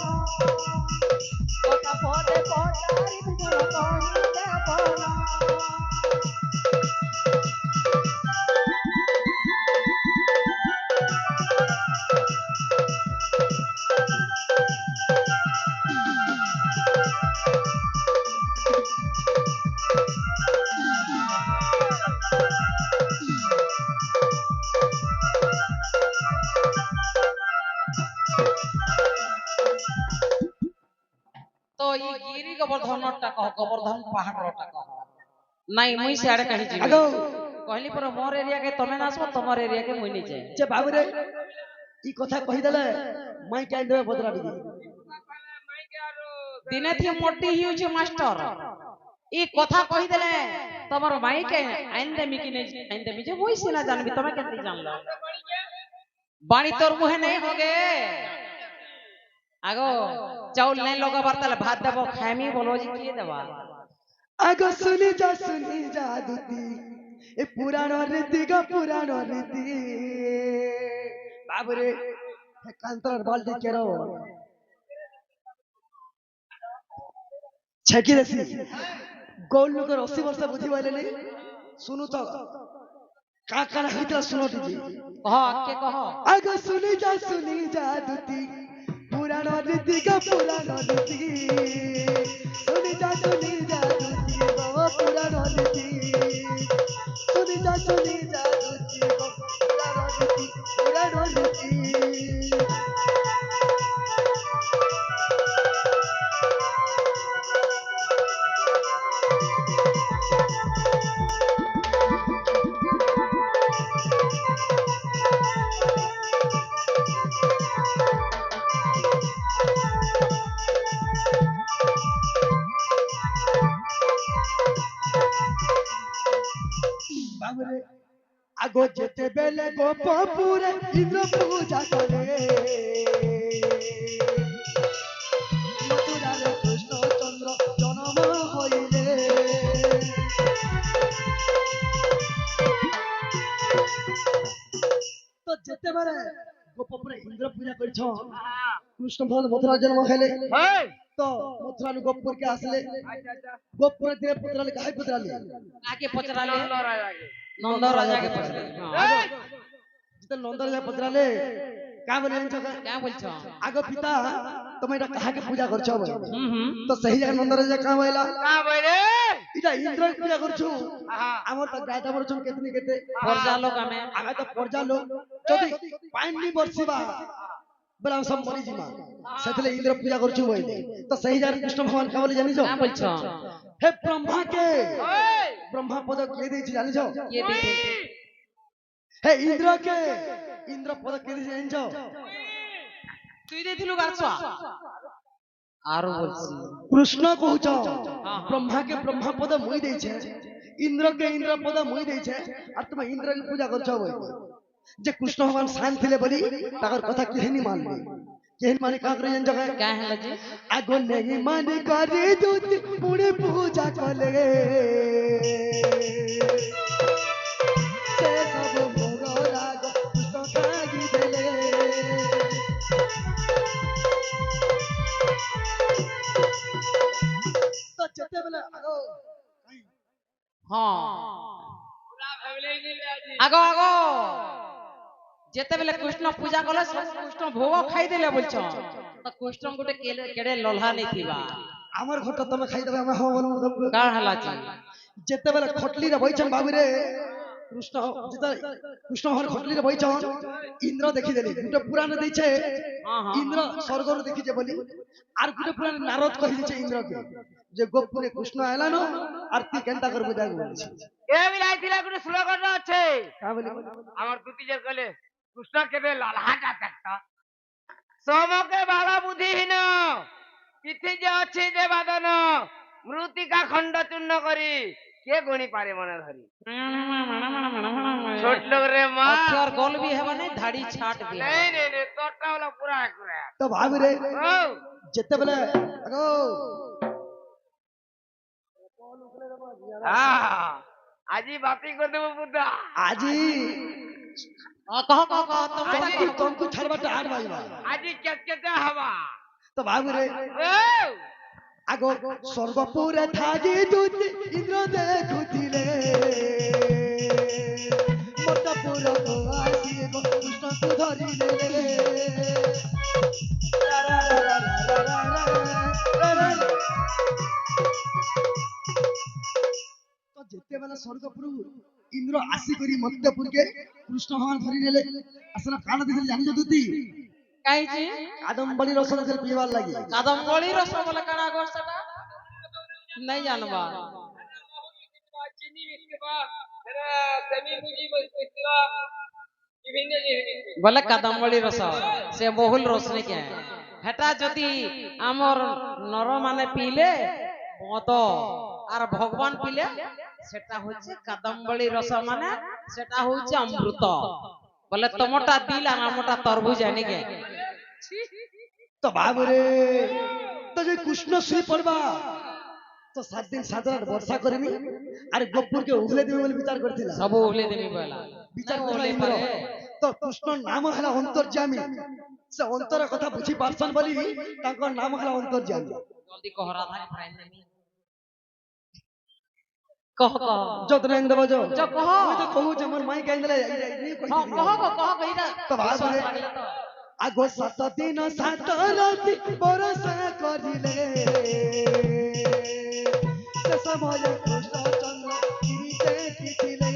কথা পদে পচারি বিমতে কহি দেবন तो ये गिरी गोवर्धन कह गोवर्धन पहाड़ कह नहीं मुई सियाड़े कहि जी कहली पर मोर एरिया के तमे नासबो तमर एरिया के मुई नहीं जाए जे बाबू रे ई कथा कहि देले माई टाइम देबे बदला दिदी दिने थी मोटी हिउज मास्टर ई कथा कहि देले तमर माई के आइन दे मिकी नहीं आइन दे मिजे मुई सिना जानबी तमे केते जानलो बाणी तोर मुहे नहीं होगे আগো চাউল নাই লগাবার তাহলে ভাত দেব খাইমি বলো যে কি দেবা আগ শুনি যা দুতি এ পুরাণ রীতি গো পুরাণ রীতি বাবরে কান্তর বালটি কেরো ଛେକି ଦେସି ଗୌଲ ଲୋକ 80 ବର୍ଷ ବୁଝି ପାଇଲେ ନାହିଁ ଶୁଣୁ ତ କାଣା ହେଇଥିଲା ଶୁଣ ଟିକେ কহ আকে কহ আগ শুনি যা দুতি পুরাণ রীতি গো পুরাণ রীতি শুনি যা দুতি গো পুরাণ রীতি শুনি যা দুতি গো পুরাণ রীতি বাবরে আগো যেতে বেলে গোপপুরে ইন্দ্র পূজা করে মথুরারে কৃষ্ণচন্দ্র জন্ম হইলে তো যেতে বেলে গোপপুরে ইন্দ্র পূজা করছ কৃষ্ণ ভগবান মথুরা জন্ম হইলে তো মথুরা গোপপুর কে আসলে গোপপুর দিয়ে পুত্রালে কাহে পুত্রালে আকে পচরালে রাজাকে নন্দ রাজাকে পচরালে যেতে নন্দ রাজা পুত্রালে কা বলে জানছো क्या बोलছো আগ পিতা তুমি এটা কাহাকে পূজা করছো হুম তো সেই জায়গা নন্দ রাজা কা বইলা কা বইরে এটা ইন্দ্র পূজা করছো আহা আমার তো গায়তা বরছম কেতনি কেতে পরজা লোক আমি আমি তো পরজা লোক যদি পাইনি বর্ষিবা বলে আমি সব মরি জিমা সেতলে ইন্দ্র পূজা করছো বইলে তো সেই জায়গা কৃষ্ণ ভগবান কা বলে জানিছো क्या बोलছো হে ব্রহ্মা কে ওই ব্রহ্মা পদ কে দিয়েছি জানিছো ये देखो হে ইন্দ্র কে ইন্দ্র পদ কে দিয়েছি জানিছো তুই দেইथिलु গাছवा আরো বলছি কৃষ্ণ কହୁଛ हाँ। ব্রহ্মা কে ব্রহ্মা পদ মুই দেইছে ইন্দ্র কে ইন্দ্র পদ মুই দেইছে আর তুমি ইন্দ্র কে পূজা করছো বই যে কৃষ্ণ ভগবান শান্ত ଥିଲେ বলি তাকর কথা কেহিনি মানবে কেহিনি মানে কা করে জানছো क्या है जी আগো নেই মানে করে দুতি পুনে পূজা কলে সে সব ভোগ রাগ কৃষ্ণ খাগি দেলে তো যেতেবেলে আগো हाँ পুরা ফ্যামিলি মিলে আজি আগো আগো যেতে বেলে কৃষ্ণ পূজা কলে সব কৃষ্ণ ভোগ খাই দেলে বলছো তো কৃষ্ণ গোটে কেড়ে ললহা নেই থিবা আমার ঘরটা তুমি খাই দেবে আমি হব বলবো তোমাকে কার হলা জি যেতেবেলে খটলিরে বইছন বাবুরে কৃষ্ণ যেতে কৃষ্ণ ভগবান খটলিরে বইছন ইন্দ্র দেখি দেলি গুটে পুরাণ দিছে हाँ हाँ ইন্দ্র স্বর্গরু দেখিছে বলি আর গুটে পুরাণ নারদ কহি দিছে ইন্দ্রকে যে গোপুরে কৃষ্ণ আইলানো আর তুই কেনটা করবে যাই বলছি এ বিলাইছিলা কোন শ্লোকটা আছে কা বলি আমার দুতিজের কলে কৃষ্ণ কেবে লালহাটা দেখতা সমকে বালা বুদ্ধিহীন পিঠে যে আছে যে বাদন মৃত্তিকা খণ্ড চূর্ণ করি কে গণি পারে মনে ধরি ছোট লোক রে মা অক্ষর গোল भी है नहीं धाड़ी छाट भी है नहीं नहीं नहीं তোরটা হলো পুরা একুরেট তো ভাবিরে ও যেতেবেলে আগো আজি বাতি করে দেবো বুদ্ধা আজি कहो तुम আজি তমকু ছাড়বাটা আর বাইবা আজি কেটকেটে হবা তো ভাবিরে ও আগো স্বর্গপুরে থাকি দুতি ইন্দ্র দেখুছিলে মোটা পুরো আসি গো কৃষ্ণকে ধরিলে তো যেতেবেলে স্বর্গপুর ইন্দ্র আসি করি মধ্যপুরকে কৃষ্ণ ভগবান ধরি নেলে আসলে কানা দিছিল জানিছ দুতি काई जी কাদম্বরী রসন করে পিবার লাগি कादम्बरी रस बोले काना गोर सटा नहीं जानबा চিনি মিশবা এরা সেমি মুজি বসতিরা বিভিন্ন জিনিস बोले कादम्बरी रस से बहुल रस नहीं के हेटा जदि आमर नर माने पीले मत আর ভগবান পিলে সেটা হচ্ছে কাদম্বরী রস মানে সেটা হচ্ছে অমৃত বলে তোমারটা দিল আর আমারটা তরভুজ জানি কে তো বাবুরে তো যে কৃষ্ণ শুই পড়বা তো 7 দিন 7 রাত বর্ষা করেনি আর গোপুরকে উগলে দেবে বলে বিচার করছিল ସବୁ ଓହ୍ଲେଇ ଦେବି କହିଲା বিচার ନାଇଁ, করলা ଓହ୍ଲେଇ ইন্দ্র ପାରେ। তো কৃষ্ণ নাম হলা অন্তর্যামী সে অন্তর কথা বুঝি পারছন বলি তাঙ্কর নাম হলা অন্তর্যামী ଜଲ୍ଦି କହ ରାଧା କେ ଫ୍ରାଇ ଦେମି କହ କହ যতনে দেব যো ଯ କହ ওই তো কহু যে মোর মাই কাই দেলে এই কই ହଁ କହ କହ ଏଇଟା ତ ବାହାରେ- ବିଶ୍ୱାସ ଲାଗିଲା ତ আগো 7 দিন 7 রাতি বরষা করিলে সে সময় কৃষ্ণ চন্দ্র গিরিতে টিটিলে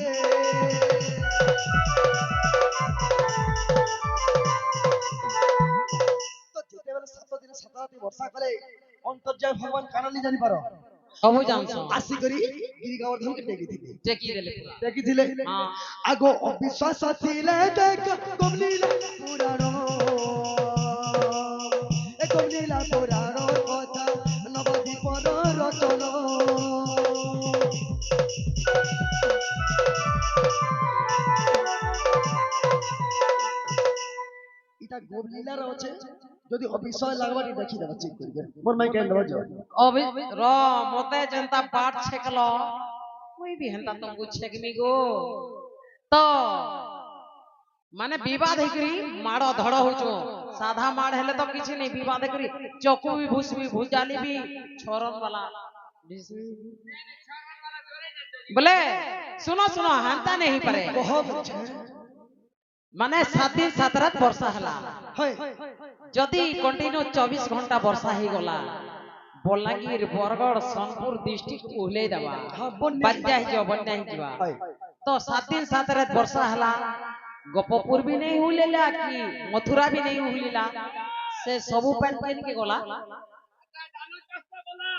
তো যেতেবেলে 7 দিন 7 রাতি বর্ষা করে অন্তর্যামী ভগবান কানালি জানি পারো ସବୁ ଜାଣିଛ আসি করি গিরি গোবর্ধনকে ডেকেছিলে ଟେକି ଦେଲେ ପୁରା ডেকেছিলে ହଁ আগো অবিশ্বাস ছিলে দেখ কমলিলা পুরাণ এ কমলিলা পুরাণ কথা নবদ্বীপর রচন এটা গোবলীলার আছে যদি অবিশ্বাস লাগবানি দেখি দেবা চেক করিবে মোর মাই কেন দেবা যাও ଅଭି ର ମତେ ଯେନ୍ତା ବାଟ ଛେକଲ ମୁଇଁ ବି ହେନ୍ତା ତମକୁ ଛେକମି ଗୋ ତ ମାନେ ବିବାଦ ହେଇକରି ମାଡ଼ ଧଡ଼ ହଉଛୁ ସାଧା ମାଡ଼ ହେଲେ ତ କିଛି ନାହିଁ ବିବାଦ ହେଇକରି ଚକୁ ବି ଭୁଷବି ଭୁଜାଲି ବି ଛରନ ବାଲା ବୋଲେ ଶୁଣ ଶୁଣ ହେନ୍ତା नहीं ହେଇପାରେ কহ বলছে ମାନେ 7 ଦିନ 7 ରାତ ବର୍ଷା ହେଲା হয় যদি কন্টিনিউ 24 ঘন্টা ବର୍ଷା ହେଇଗଲା বলাঙ্গীর বরগড় সোনপুর ডিস্ট্রিক্ট উহলেই দেবা হ্যাঁ বন্যা বন্যা ହେଇଯିବା হয় तो 7 दिन 7 रात वर्षा हला गोपपुर भी नहीं हुलेला कि मथुरा भी नहीं हुलिला से सबु पेन पेन के गोला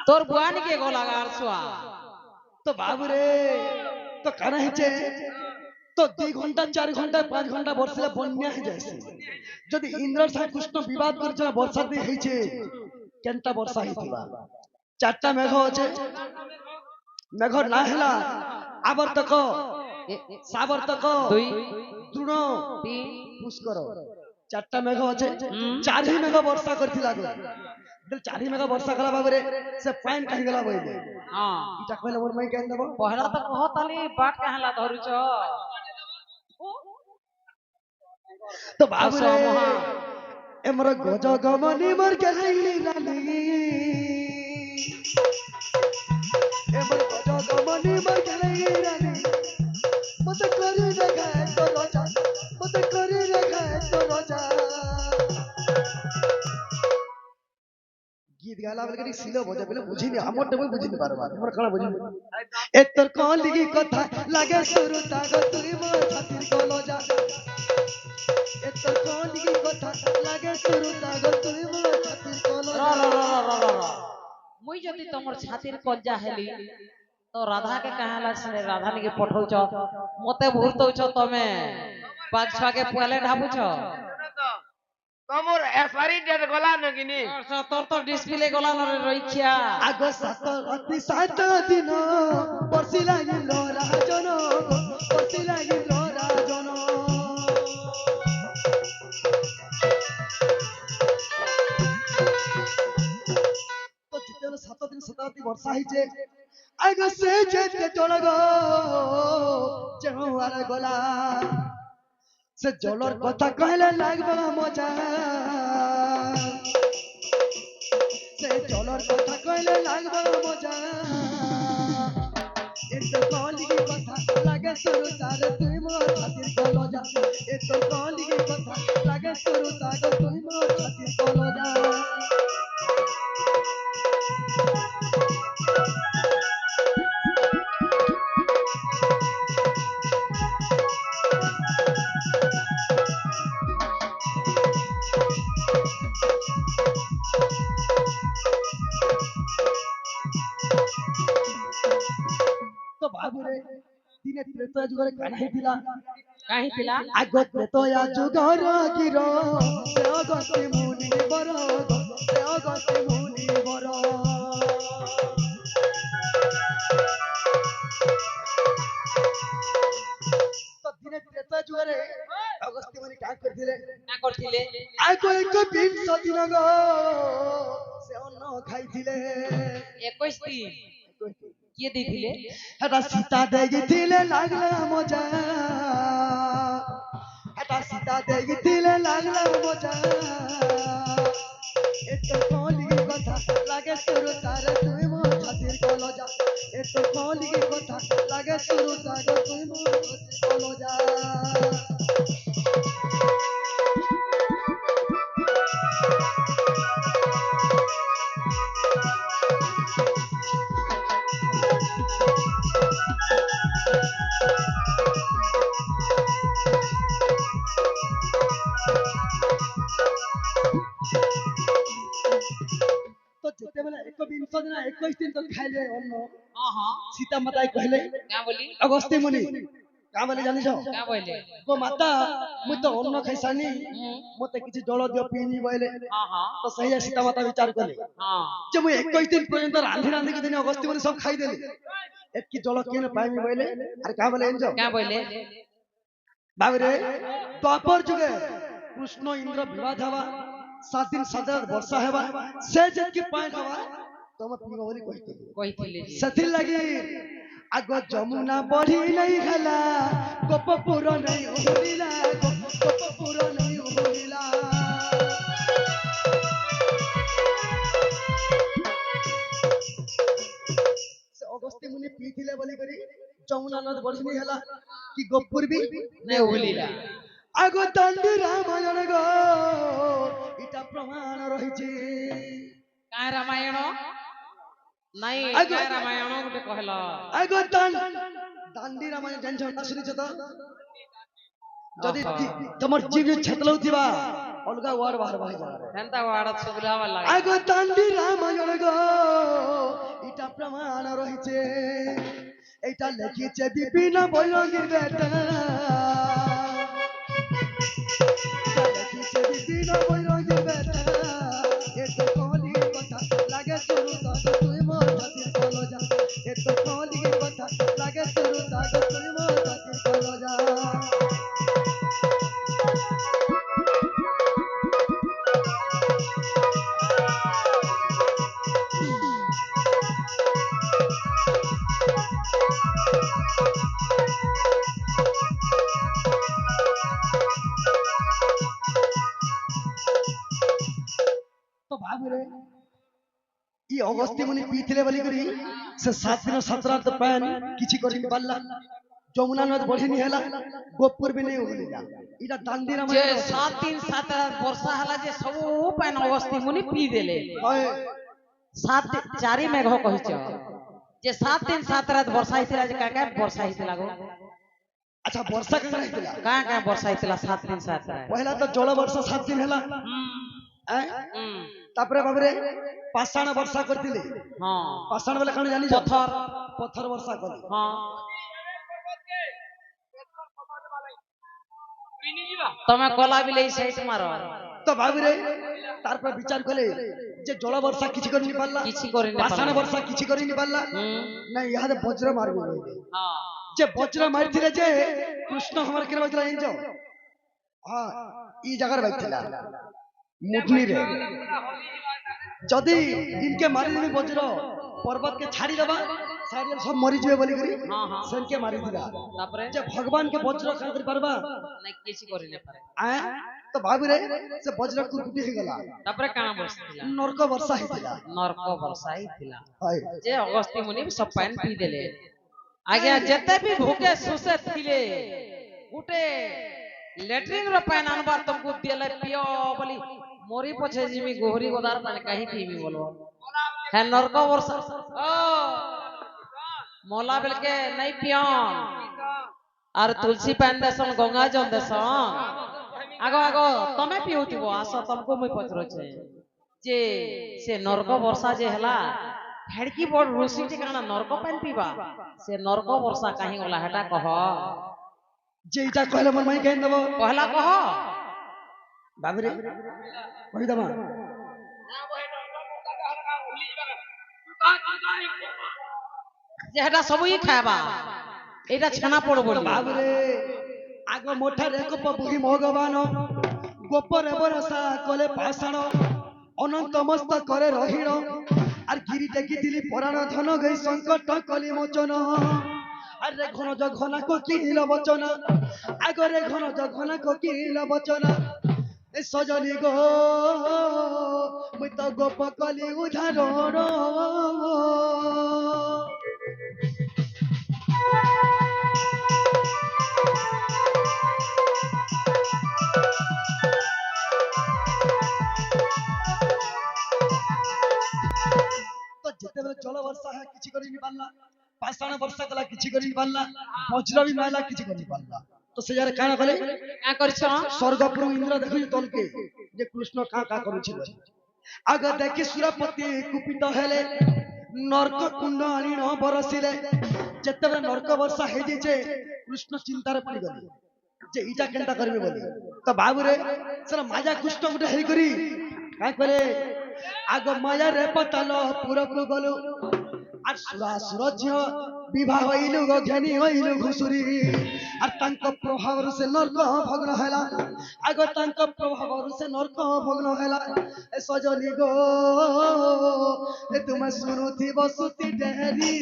तोर बुआन के गोला गारसुआ তো বাবুরে তো কানা হইছে তো 2 ঘন্টা 4 ঘন্টা 5 ঘন্টা বর্ষা বন্যা হয়ে যাচ্ছে যদি ইন্দ্র সাথে কৃষ্ণ বিবাদ করছে বর্ষা দিয়ে হইছে কেনটা বর্ষা হইতিবা চারটা মেঘ আছে মেঘ না হেলা আবর্তক সাবর্তক দুই দ্রুণ তিন পুষ্কর চারটা মেঘ আছে চারি মেঘ বর্ষা করছিল আগে চারি মেঘ বর্ষা করা বাবুরে সে পাইন কাহি গলা বইলে हां এটা কইলে মোর মাই কেন দেব पहला तो कहताली बाट कहला धरुच তো বাবুরে মহা এমর গজ গমনি মোর গলাইলি রানী এমর গজ গমনি মোর গলাইলি রানী মতে করি রেখা তো রজা মতে করি রেখা তো রজা গীত গালা বলে ছিল বোঝা বলে বুঝিনি আমার তো বুঝিনি পারবা আমার কানা বুঝিনি এ তোর কোন লিগি কথা লাগে সুরু তাগ তুই মোর ছাতির কলজা এ তোর কোন লিগি কথা লাগে সুরু তাগ তুই মোর ছাতির কলজা मुई जदी तमर छातिर कज्जा हेली तो राधा के कहला से राधा के पठौछ मते भूरतौछ तमे पाछा के पहले ढाबुछ ତମର ଏସଆରି ଡେଟ୍ ଗଲା ନ କିନି তোর তো ডিসপ্লে গলা ন রইখিয়া আগ সাত অতি সাত দিন বর্ষিলা ইন্দ্র রাজন বর্ষিলা ইন্দ্র রাজন তো যেতেবেলে 7 দিন 7 রাতি বর্ষা হইছে আগ সে যেতে চলগ যেহুয়ার গলা সে জলর কথা কইলে লাগবে মজা সে জলর কথা কইলে লাগবে মজা এত কলিগি কথা লাগে সুরু তার তুই মোর ছাতির কলজা এত কলিগি কথা লাগে সুরু তার তুই মোর ছাতির কলজা তো বাবুরে দিনে ত্রেতয়া যুগরে কানা হইতিলা কাহি পিলা আগ ত্রেতয়া যুগর গির সে অগস্তি মুনি বর সে অগস্তি মুনি বর তো দিনে ত্রেতয়া যুগরে অগস্তি মুনি क्या करथिले না করছিলে आगो एक बिंस दिन गो से अन्न खाइथिले 21 দিন কি দিছিলে এটা সীতা দেখিলে লাগলা মজা এটা সীতা দেখিলে লাগলা মজা এত কলি কথা লাগে তোর তার তুই মোর খাতির কলজা এত কলি কথা লাগে তোর তার তুই মোর খাতির কলজা तो যেতেবেলা 21 দিন 21 দিন তো খাইলে অন্য হ্যাঁ হ্যাঁ সীতা মাতাই কইলে क्या बोली अगस्त्य मुनि का बोले जानिस क्या बोले को माता मुई तो अन्न खाइसानी मते किछि जल दियो पीनी बोले हाँ हाँ तो सही सीता माता विचार कले हाँ जे मुई 21 दिन पर्यंत रांधी रांधी के दिन अगस्त्य मुनि सब खाई देली एतकी जल केन पाइमी बोले अरे का बोले एंजो क्या बोले बाबरे द्वापर जुगे कृष्ण इंद्र विवाद हवा 7 दिन 7 रात वर्षा हेबा से जेतकी पाइन हवा तम पीबो बोली कहिते কইছিলে জি सथिर लगी आग जमुना बढ़ी नहीं गला गोपपुर नहीं उड़िला गोपपुर नहीं उड़िला से अगस्त्य मुनि पीथिले बोली करी जमुना नद बढ़ी नहीं हला कि गोपपुर भी नहीं बोलिला आग दंडी रामायण गो इटा प्रमाण रहिछि काय रामायण नहीं आगो- काय रामायण गुटे कहला आग दांडी रामायण जान ना सुनिछ त যদি তোমার জীব छतलौ थिबा अलगा वार बाहर बाहर जा ಎಂತ ವಾಡತ್ ಸುಗ್ರಾವ লাগে आग दांडी रामायण गो इटा प्रमाण रहिছে এইটা লিখিছে বিপিন বৈরাগীর বেটা লিখিছে বিপিন বৈরাগীর বেটা এত কলি কথা লাগে তোর দাগ তুই মোর খাতির কলজা এত কলি কথা লাগে তোর দাগ তুই মোর খাতির কলজা तो भाबरे ई अगस्त्य मुनि पीथिले बोली करी से 7 दिन 7 रात पैन किछि करि पारला जमुना नद बढ़िनी हैला गोपुर भी नहीं होलिला इटा दांडी যে रामायण 7 দিন 7 রাত বর্ষা হলা যে সবু পান অবস্থি মুনি পি দেলে হয় 7 চারি মেঘ কহিছ যে 7 দিন 7 রাত বর্ষা হইছিলা যে কাকা বর্ষা হইছিলা গো अच्छा वर्षा कहाँ हैतिला का का वर्षा हईला 7 दिन 7 रात पहला तो जल वर्षा 7 दिन हैला तापरे बाबरे पाषाण वर्षा करतिले हां पाषाण वाला कण जानि पत्थर पत्थर वर्षा कले हां तमे कला बिले सहित मारो तो बाबरे तार पर विचार कले जे जल वर्षा किछि करि नि पारला किछि करि नि पाषाण पारला। वर्षा किछि करि नि पारला नहीं यहाँ दे वज्र मारबो हां जे वज्र मारथिले जे कृष्ण हमर केरे बजला इंजो हां ई जगह बैठला मुठनी रे जदी इनके मारी देबी वज्र पर्वत के छाड़ी देबा सारी सब मरि जबे बोली करी हां हां सेनके मारी दिला तापरे जे भगवान के वज्र का करि परबा नहीं किछि करि ने पारे आ तो भाभी रे से वज्र कुरकुटी हे गला तापरे काना वर्षा थिला नरक वर्षा हिला नरक वर्षा हईला हाय जे अगस्त्य मुनि सब पानी पी देले आगे जते भी भूखे सुसे थिले गुटे लेट्रिन रो पानी अनबार तुमको देले पियो बोली मोरी पछे जिमी गोहरी गोदार पानी कहीं पीमी बोलो है नरक वर्षा ओ मोला बेल के नहीं पियो और तुलसी पानी देसन गंगा जल देसन आगो आगो तमे पिउतिबो आसो तुमको मुई पचरो छे जे से नरक वर्षा जे हला हेडकी बड़ रोसी जे काना नरक पानी पीबा से नरक वर्षा काहे होला हेटा कह जे इटा कहले मन माई कहि देबो पहला कह भाभी रे कहि दमा যে হেটা সবই খাবা এটা ছানা পড় বলি भाभी रे ଆଗ ମୋଠାରେ ଗୋପ ବୁହି ଭଗବାନ ଗୋପରେ ବରସା କଲେ ପାଷାଣ ଅନନ୍ତ ମସ୍ତ করে রহিণ আর গিরি টেকিଥିଲି পরাণ ধন গই সংকট কলি মোচন আরে ঘন জঘনা কোকিল বচন আগরে ঘন জঘনা কোকিল বচন এ সজনী গো মুই তো গোপ কলি উদাহরণ তো যেতেবেলে জল বর্ষা হয় কিছু করিনি পারলা পাষাণ বর্ষা কলা কিছু করিনি পারলা বজ্র বি মাইলা কিছু করিনি পারলা তো সে যারে কানা কলে কা করছ স্বর্গপুর ইন্দ্র দেখুছি তলকে যে কৃষ্ণ কা কা করুছিল আগ দেখি সুরপতি কুপিত হেলে নরক কুণ্ড আনি ন বরসিলে যেতেবেলে নরক বর্ষা হয়ে যাইছে কৃষ্ণ চিন্তারে পড়ি গলে যে ইটা কেনটা করবে বলে তো বাবুরে সেটা মাজা কৃষ্ণ গোটে হেই করি কাই কলে আগ মায়া রে পতাল পুরকু গলু আর সুরাসুর ঝিও বিবাহ হইলু ঘেনি হইলু ঘুষুরি আর তাঙ্ক প্রভাবରୁ ସେ ନର୍କ ଭଗ୍ନ ହେଲା ଆଗ ତାଙ୍କ ପ୍ରଭାବରୁ ସେ ନର୍କ ଭଗ୍ନ ହେଲା ଏ ସଜନୀ ଗୋ ଏ ତୁମେ ଶୁଣୁଥିବ ସୁତି ଡେରି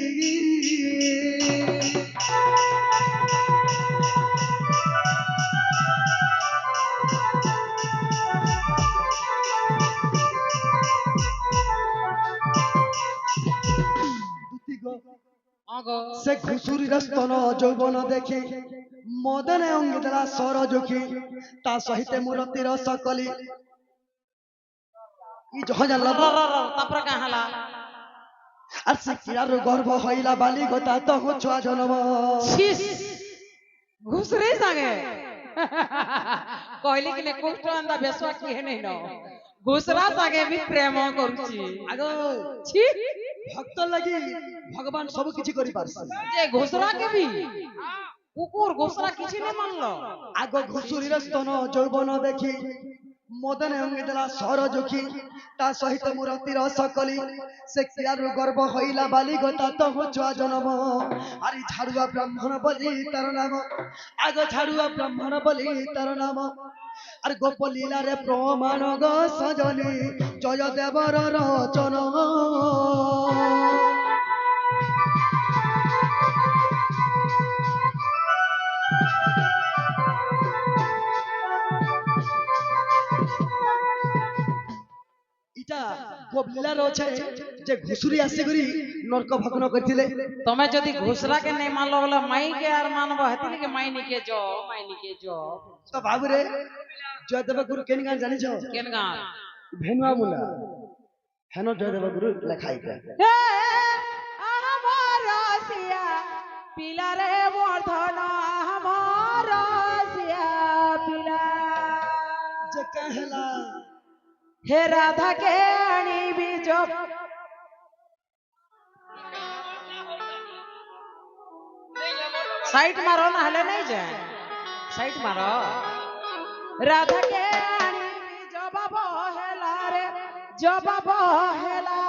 আগো সে ঘুষুরির স্তন যৌবন দেখি মদনে অঙ্গি দেলা সরজুখি তা সহিতে মূরতির সকলি ই জহ জানলা তারপরে কা হলা আর সে কিরার গর্ভ হইলা বালি গোতা তো ছুয়া জন্ম শিস ঘুসরে সাগে কইলি কি নে কষ্ট আন্দা বেসবা কি হে নাই ন ঘুসরা সাগে বি প্রেম করছি আগ ছি ভক্ত লাগি ভগবান সব কিছু করি পারছে যে ঘুসরা কে বি কুকুর ঘুসরা কিছু নে মানলো আগ ঘুষুরির স্তন যৌবন দেখি মদনে অঙ্গি দেলা সরজুখি তা সহিত মূরতির সকলি সে কিরার গর্ভ হইলা বালি গোতা তো ছুয়া জন্ম আরি ঝাড়ুয়া ব্রাহ্মণ বলি তার নাম আগ ঝাড়ুয়া ব্রাহ্মণ বলি তার নাম আর গোপ লীলারে প্রমাণ গো সজনী জয় দেবর রচন ইটা গোপ লীলার আছে যে ঘুষুরি আসি করি নরক ভগ্ন করছিলে তুমি যদি ঘুসরা কে নাই মানলো বলে মাই কে আর মানবো হেতিনি কে মাইনি কে জো মাইনি কে জো তো বাবুরে জয়দেব গুরু কেন গান জানিছ কেন গান ভেনুয়া মুলা হেন জয়দেব গুরু লেখা এটা হে আমার রসিয়া পিলারে বর্ধন আমার রসিয়া পিলা যে কহলা হে রাধা কে আনিবি জব সাইড মারো না হলে নাই যায় সাইড মারো রাধা কে আনিবি জবাব হেলা রে জবাব হেলা